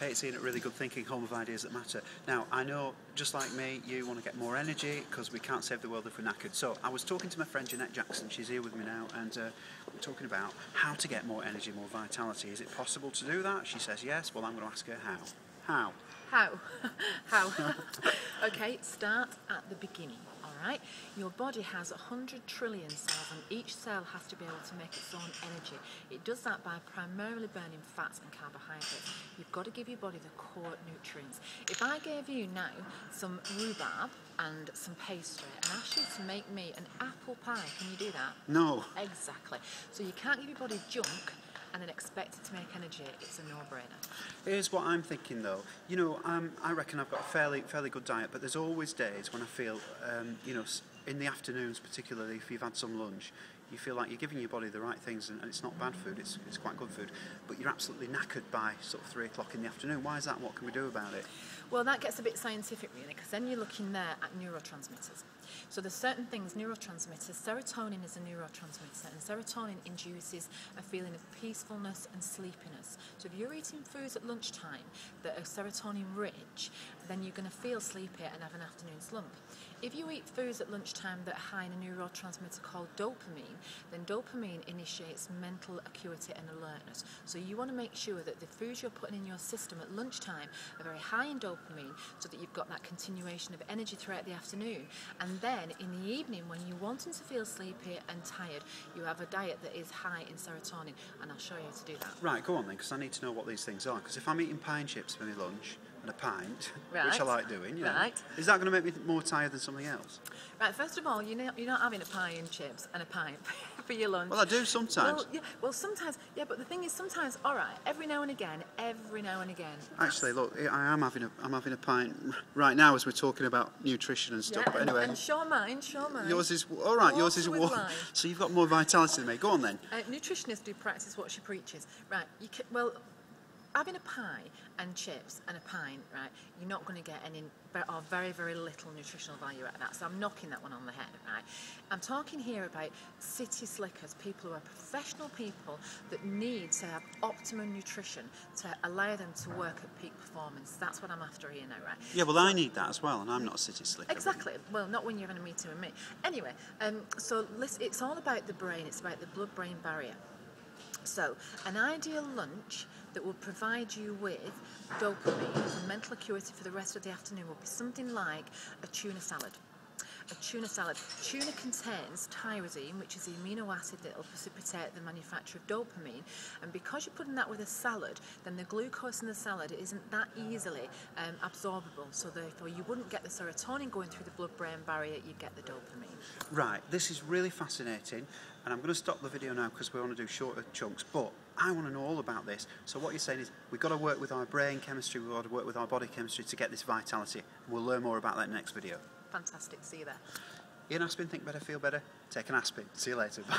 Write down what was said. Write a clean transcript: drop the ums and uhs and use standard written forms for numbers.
Hey, it's Ian at Really Good Thinking, home of ideas that matter. Now, I know, just like me, you want to get more energy because we can't save the world if we're knackered. So I was talking to my friend Jeannette Jackson, she's here with me now, and we're talking about how to get more energy, more vitality. Is it possible to do that? She says yes. Well, I'm going to ask her how. How? How? Okay, start at the beginning. Right? Your body has 100 trillion cells, and each cell has to be able to make its own energy. It does that by primarily burning fats and carbohydrates. You've got to give your body the core nutrients. If I gave you now some rhubarb and some pastry and asked you to make me an apple pie, can you do that? No. Exactly. So you can't give your body junk and then expect it to make energy. It's a no-brainer. Here's what I'm thinking though. You know, I reckon I've got a fairly good diet, but there's always days when I feel, you know, in the afternoons particularly, if you've had some lunch, you feel like you're giving your body the right things, and it's not bad food, it's quite good food, but you're absolutely knackered by sort of 3 o'clock in the afternoon. Why is that? What can we do about it? Well, that gets a bit scientific really, because then you're looking there at neurotransmitters. So there's certain things, neurotransmitters, serotonin is a neurotransmitter, and serotonin induces a feeling of peacefulness and sleepiness. So if you're eating foods at lunchtime that are serotonin rich, then you're going to feel sleepy and have an afternoon slump. If you eat foods at lunchtime that are high in a neurotransmitter called dopamine, then dopamine initiates mental acuity and alertness. So you want to make sure that the foods you're putting in your system at lunchtime are very high in dopamine, so that you've got that continuation of energy throughout the afternoon. And then in the evening, when you're wanting to feel sleepy and tired, you have a diet that is high in serotonin, and I'll show you how to do that. Right, go on then, because I need to know what these things are. Because if I'm eating pie and chips for my lunch, and a pint, right, which I like doing, you know, right, is that going to make me more tired than something else? Right, first of all, you're not having a pie and chips and a pint for your lunch. Well, I do sometimes. Well, sometimes, yeah, but the thing is, sometimes, all right, every now and again. Actually, look, I'm having a pint right now as we're talking about nutrition and stuff. Yeah, but anyway, and show mine. Yours is all right. Yours is water. So you've got more vitality than me. Go on then. Nutritionists do practice what she preaches. Right? Having a pie and chips and a pint, right, you're not going to get any, or very, very little nutritional value out of that. So I'm knocking that one on the head, right? I'm talking here about city slickers, people who are professional people that need to have optimum nutrition to allow them to work at peak performance. That's what I'm after here now, right? Yeah, well, I need that as well, and I'm not a city slicker. Exactly. Well, not when you're having a meeting with me. Anyway, so listen, it's all about the brain. It's about the blood-brain barrier. So, an ideal lunch that will provide you with dopamine and mental acuity for the rest of the afternoon will be something like a tuna salad. A tuna salad. Tuna contains tyrosine, which is the amino acid that will precipitate the manufacture of dopamine, and because you're putting that with a salad, then the glucose in the salad isn't that easily absorbable, so therefore you wouldn't get the serotonin going through the blood-brain barrier, you get the dopamine. Right, this is really fascinating, and I'm going to stop the video now because we want to do shorter chunks, but I want to know all about this. So what you're saying is we've got to work with our brain chemistry, we've got to work with our body chemistry to get this vitality. We'll learn more about that in the next video. Fantastic, see you there. Ian Aspin, think better, feel better. Take an aspirin. See you later, bye.